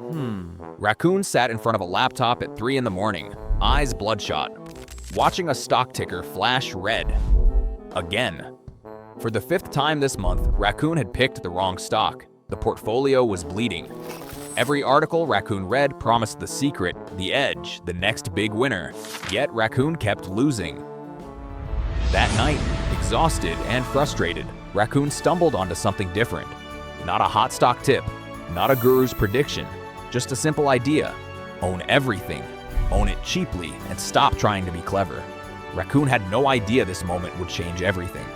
Raccoon sat in front of a laptop at 3 in the morning, eyes bloodshot, watching a stock ticker flash red. Again. For the 5th time this month, Raccoon had picked the wrong stock. The portfolio was bleeding. Every article Raccoon read promised the secret, the edge, the next big winner. Yet Raccoon kept losing. That night, exhausted and frustrated, Raccoon stumbled onto something different. Not a hot stock tip, not a guru's prediction, just a simple idea. Own everything. Own it cheaply and stop trying to be clever. Raccoon had no idea this moment would change everything.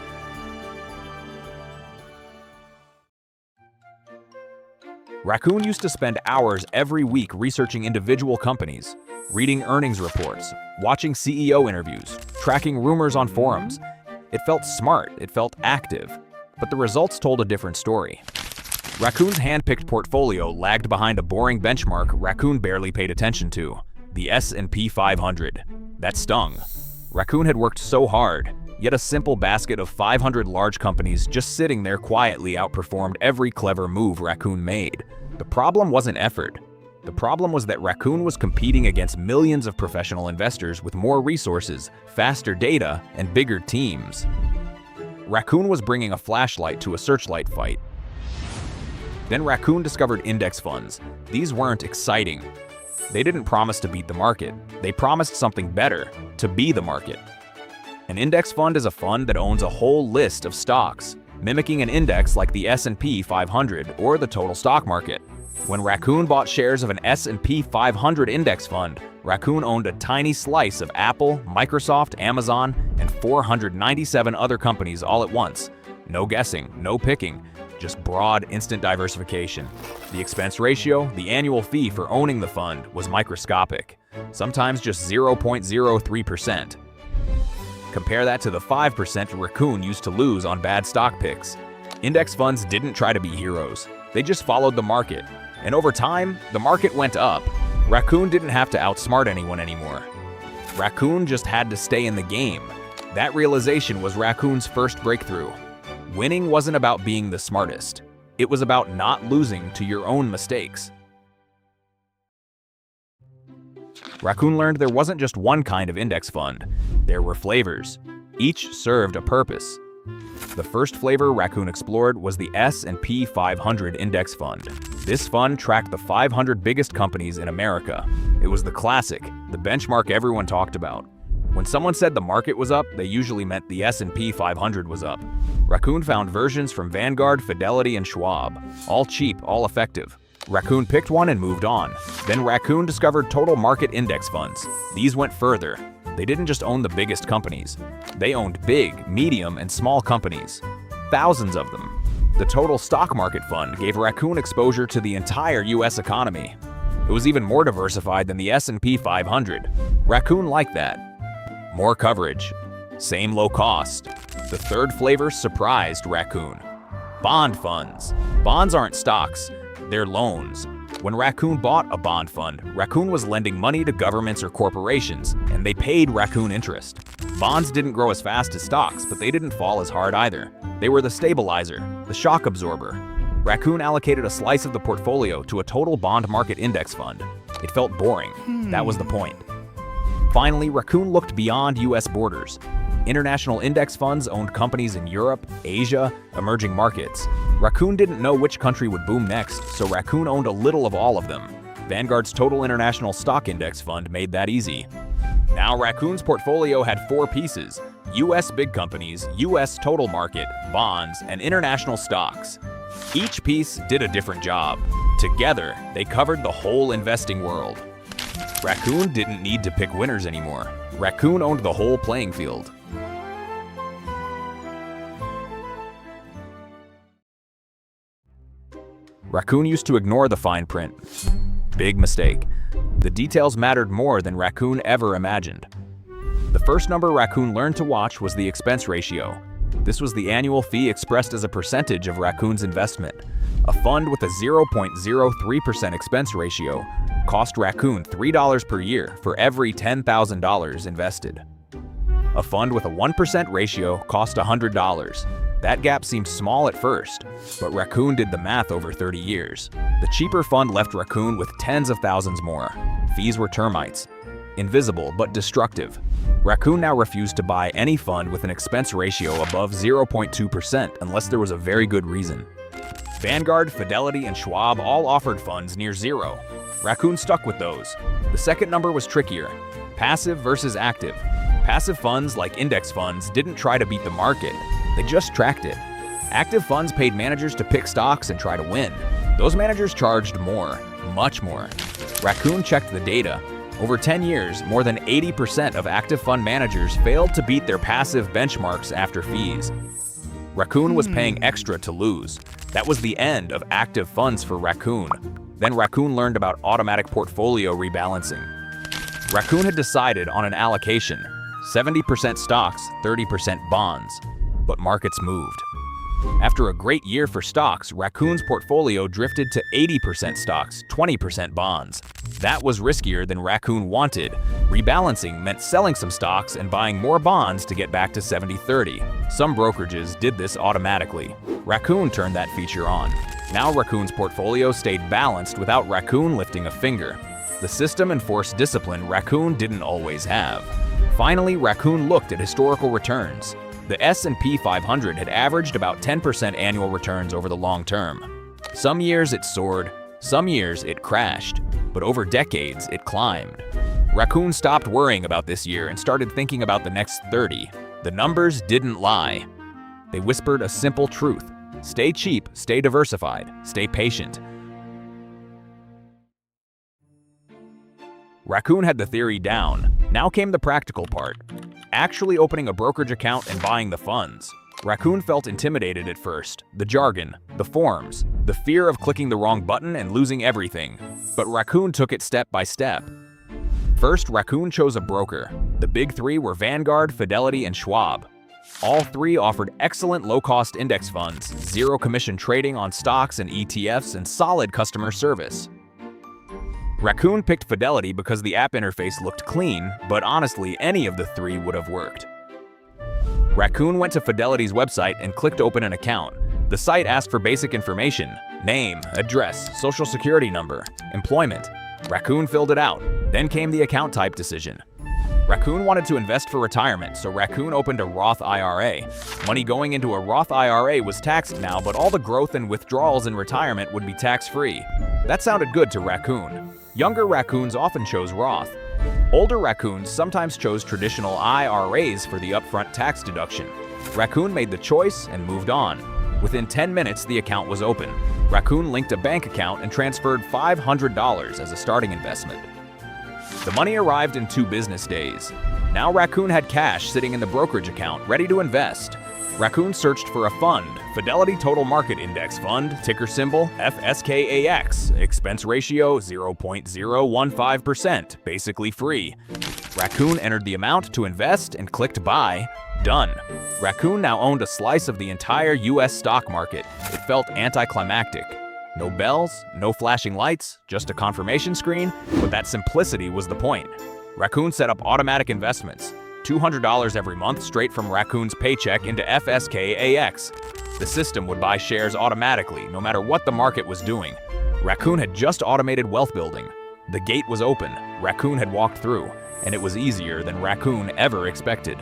Raccoon used to spend hours every week researching individual companies, reading earnings reports, watching CEO interviews, tracking rumors on forums. It felt smart, it felt active, but the results told a different story. Raccoon's hand-picked portfolio lagged behind a boring benchmark Raccoon barely paid attention to, the S&P 500. That stung. Raccoon had worked so hard, yet a simple basket of 500 large companies just sitting there quietly outperformed every clever move Raccoon made. The problem wasn't effort. The problem was that Raccoon was competing against millions of professional investors with more resources, faster data, and bigger teams. Raccoon was bringing a flashlight to a searchlight fight. Then Raccoon discovered index funds. These weren't exciting. They didn't promise to beat the market. They promised something better, to be the market. An index fund is a fund that owns a whole list of stocks, mimicking an index like the S&P 500 or the total stock market. When Raccoon bought shares of an S&P 500 index fund, Raccoon owned a tiny slice of Apple, Microsoft, Amazon, and 497 other companies all at once. No guessing, no picking, just broad, instant diversification. The expense ratio, the annual fee for owning the fund, was microscopic, sometimes just 0.03%. Compare that to the 5% Raccoon used to lose on bad stock picks. Index funds didn't try to be heroes. They just followed the market. And over time, the market went up. Raccoon didn't have to outsmart anyone anymore. Raccoon just had to stay in the game. That realization was Raccoon's first breakthrough. Winning wasn't about being the smartest. It was about not losing to your own mistakes. Raccoon learned there wasn't just one kind of index fund. There were flavors. Each served a purpose. The first flavor Raccoon explored was the S&P 500 Index Fund. This fund tracked the 500 biggest companies in America. It was the classic, the benchmark everyone talked about. When someone said the market was up, they usually meant the S&P 500 was up. Raccoon found versions from Vanguard, Fidelity, and Schwab. All cheap, all effective. Raccoon picked one and moved on. Then Raccoon discovered total market index funds. These went further. They didn't just own the biggest companies. They owned big, medium, and small companies. Thousands of them. The total stock market fund gave Raccoon exposure to the entire US economy. It was even more diversified than the S&P 500. Raccoon liked that. More coverage. Same low cost. The third flavor surprised Raccoon. Bond funds. Bonds aren't stocks. They're loans. When Raccoon bought a bond fund, Raccoon was lending money to governments or corporations, and they paid Raccoon interest. Bonds didn't grow as fast as stocks, but they didn't fall as hard either. They were the stabilizer, the shock absorber. Raccoon allocated a slice of the portfolio to a total bond market index fund. It felt boring. That was the point. Finally, Raccoon looked beyond US borders. International index funds owned companies in Europe, Asia, emerging markets. Raccoon didn't know which country would boom next, so Raccoon owned a little of all of them. Vanguard's Total International Stock Index Fund made that easy. Now Raccoon's portfolio had 4 pieces: US big companies, US total market, bonds, and international stocks. Each piece did a different job. Together, they covered the whole investing world. Raccoon didn't need to pick winners anymore. Raccoon owned the whole playing field. Raccoon used to ignore the fine print. Big mistake. The details mattered more than Raccoon ever imagined. The first number Raccoon learned to watch was the expense ratio. This was the annual fee expressed as a percentage of Raccoon's investment. A fund with a 0.03% expense ratio cost Raccoon $3 per year for every $10,000 invested. A fund with a 1% ratio cost $100. That gap seemed small at first, but Raccoon did the math over 30 years. The cheaper fund left Raccoon with tens of thousands more. Fees were termites. Invisible but destructive. Raccoon now refused to buy any fund with an expense ratio above 0.2% unless there was a very good reason. Vanguard, Fidelity, and Schwab all offered funds near zero. Raccoon stuck with those. The second number was trickier. Passive versus active. Passive funds, like index funds, didn't try to beat the market. They just tracked it. Active funds paid managers to pick stocks and try to win. Those managers charged more, much more. Raccoon checked the data. Over 10 years, more than 80% of active fund managers failed to beat their passive benchmarks after fees. Raccoon was paying extra to lose. That was the end of active funds for Raccoon. Then Raccoon learned about automatic portfolio rebalancing. Raccoon had decided on an allocation, 70% stocks, 30% bonds. But markets moved. After a great year for stocks, Raccoon's portfolio drifted to 80% stocks, 20% bonds. That was riskier than Raccoon wanted. Rebalancing meant selling some stocks and buying more bonds to get back to 70-30. Some brokerages did this automatically. Raccoon turned that feature on. Now Raccoon's portfolio stayed balanced without Raccoon lifting a finger. The system enforced discipline Raccoon didn't always have. Finally, Raccoon looked at historical returns. The S&P 500 had averaged about 10% annual returns over the long term. Some years it soared, some years it crashed, but over decades it climbed. Raccoon stopped worrying about this year and started thinking about the next 30. The numbers didn't lie. They whispered a simple truth. Stay cheap, stay diversified, stay patient. Raccoon had the theory down. Now came the practical part. Actually opening a brokerage account and buying the funds. Raccoon felt intimidated at first. The jargon, the forms, the fear of clicking the wrong button and losing everything. But Raccoon took it step by step. First, Raccoon chose a broker. The big three were Vanguard, Fidelity, and Schwab. All three offered excellent low-cost index funds, zero commission trading on stocks and ETFs, and solid customer service. Raccoon picked Fidelity because the app interface looked clean, but honestly, any of the three would have worked. Raccoon went to Fidelity's website and clicked open an account. The site asked for basic information: name, address, social security number, employment. Raccoon filled it out. Then came the account type decision. Raccoon wanted to invest for retirement, so Raccoon opened a Roth IRA. Money going into a Roth IRA was taxed now, but all the growth and withdrawals in retirement would be tax-free. That sounded good to Raccoon. Younger Raccoons often chose Roth. Older Raccoons sometimes chose traditional IRAs for the upfront tax deduction. Raccoon made the choice and moved on. Within 10 minutes, the account was open. Raccoon linked a bank account and transferred $500 as a starting investment. The money arrived in 2 business days. Now Raccoon had cash sitting in the brokerage account, ready to invest. Raccoon searched for a fund, Fidelity Total Market Index Fund, ticker symbol FSKAX, expense ratio 0.015%, basically free. Raccoon entered the amount to invest and clicked buy. Done. Raccoon now owned a slice of the entire US stock market. It felt anticlimactic. No bells, no flashing lights, just a confirmation screen, but that simplicity was the point. Raccoon set up automatic investments. $200 every month straight from Raccoon's paycheck into FSKAX. The system would buy shares automatically, no matter what the market was doing. Raccoon had just automated wealth building. The gate was open, Raccoon had walked through, and it was easier than Raccoon ever expected.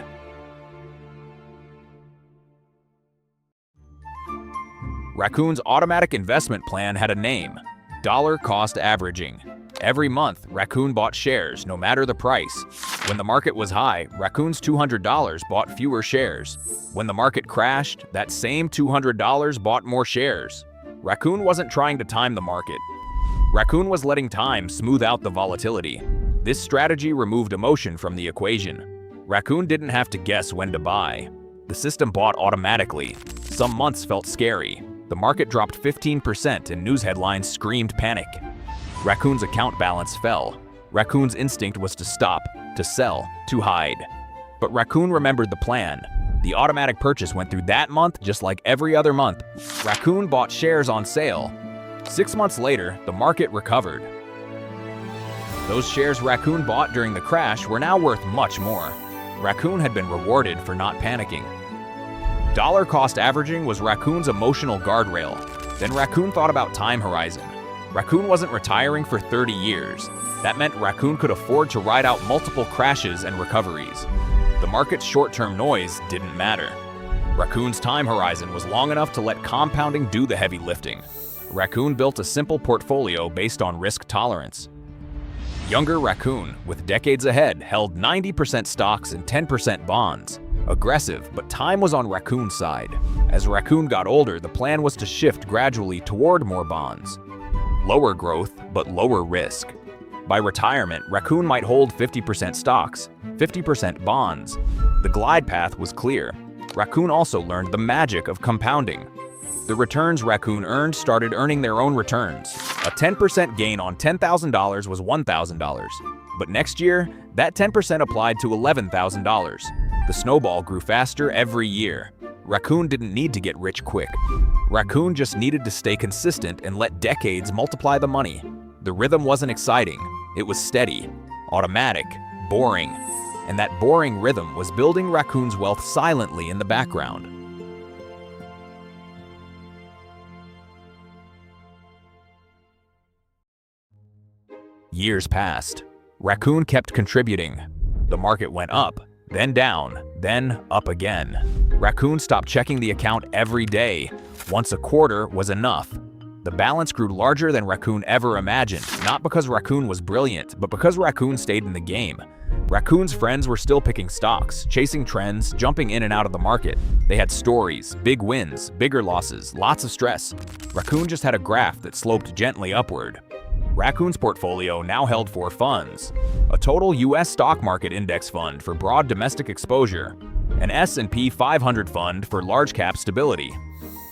Raccoon's automatic investment plan had a name: dollar cost averaging. Every month, Raccoon bought shares, no matter the price. When the market was high, Raccoon's $200 bought fewer shares. When the market crashed, that same $200 bought more shares. Raccoon wasn't trying to time the market. Raccoon was letting time smooth out the volatility. This strategy removed emotion from the equation. Raccoon didn't have to guess when to buy. The system bought automatically. Some months felt scary. The market dropped 15% and news headlines screamed panic. Raccoon's account balance fell. Raccoon's instinct was to stop, to sell, to hide. But Raccoon remembered the plan. The automatic purchase went through that month just like every other month. Raccoon bought shares on sale. 6 months later, the market recovered. Those shares Raccoon bought during the crash were now worth much more. Raccoon had been rewarded for not panicking. Dollar cost averaging was Raccoon's emotional guardrail. Then Raccoon thought about time horizon. Raccoon wasn't retiring for 30 years. That meant Raccoon could afford to ride out multiple crashes and recoveries. The market's short-term noise didn't matter. Raccoon's time horizon was long enough to let compounding do the heavy lifting. Raccoon built a simple portfolio based on risk tolerance. Younger Raccoon, with decades ahead, held 90% stocks and 10% bonds. Aggressive, but time was on Raccoon's side. As Raccoon got older, the plan was to shift gradually toward more bonds. Lower growth, but lower risk. By retirement, Raccoon might hold 50% stocks, 50% bonds. The glide path was clear. Raccoon also learned the magic of compounding. The returns Raccoon earned started earning their own returns. A 10% gain on $10,000 was $1,000. But next year, that 10% applied to $11,000. The snowball grew faster every year. Raccoon didn't need to get rich quick. Raccoon just needed to stay consistent and let decades multiply the money. The rhythm wasn't exciting. It was steady, automatic, boring. And that boring rhythm was building Raccoon's wealth silently in the background. Years passed. Raccoon kept contributing. The market went up, then down, then up again. Raccoon stopped checking the account every day. Once a quarter was enough. The balance grew larger than Raccoon ever imagined, not because Raccoon was brilliant, but because Raccoon stayed in the game. Raccoon's friends were still picking stocks, chasing trends, jumping in and out of the market. They had stories, big wins, bigger losses, lots of stress. Raccoon just had a graph that sloped gently upward. Raccoon's portfolio now held 4 funds: a total U.S. stock market index fund for broad domestic exposure, an S&P 500 fund for large cap stability,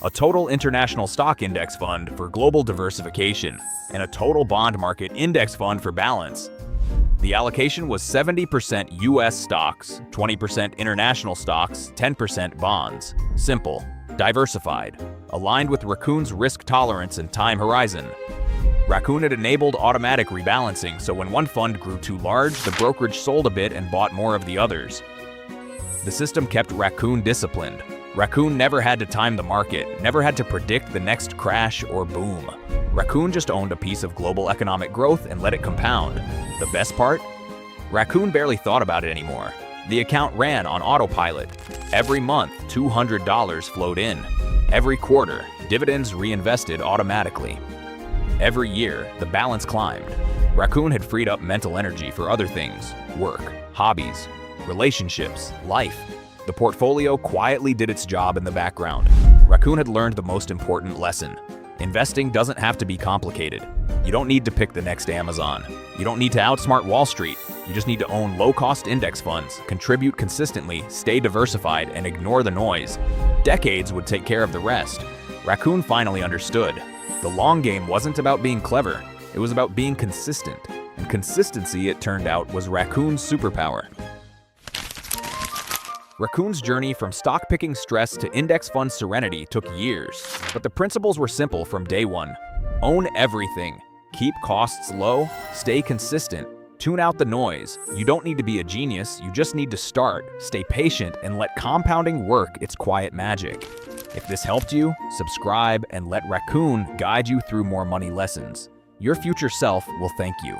a total international stock index fund for global diversification, and a total bond market index fund for balance. The allocation was 70% U.S. stocks, 20% international stocks, 10% bonds. Simple, diversified, aligned with Raccoon's risk tolerance and time horizon. Raccoon had enabled automatic rebalancing, so when one fund grew too large, the brokerage sold a bit and bought more of the others. The system kept Raccoon disciplined. Raccoon never had to time the market, never had to predict the next crash or boom. Raccoon just owned a piece of global economic growth and let it compound. The best part? Raccoon barely thought about it anymore. The account ran on autopilot. Every month, $200 flowed in. Every quarter, dividends reinvested automatically. Every year, the balance climbed. Raccoon had freed up mental energy for other things: work, hobbies, relationships, life. The portfolio quietly did its job in the background. Raccoon had learned the most important lesson. Investing doesn't have to be complicated. You don't need to pick the next Amazon. You don't need to outsmart Wall Street. You just need to own low-cost index funds, contribute consistently, stay diversified, and ignore the noise. Decades would take care of the rest. Raccoon finally understood. The long game wasn't about being clever. It was about being consistent. And consistency, it turned out, was Raccoon's superpower. Raccoon's journey from stock-picking stress to index fund serenity took years, but the principles were simple from day one. Own everything. Keep costs low, stay consistent, tune out the noise. You don't need to be a genius, you just need to start, stay patient, and let compounding work its quiet magic. If this helped you, subscribe and let Raccoon guide you through more money lessons. Your future self will thank you.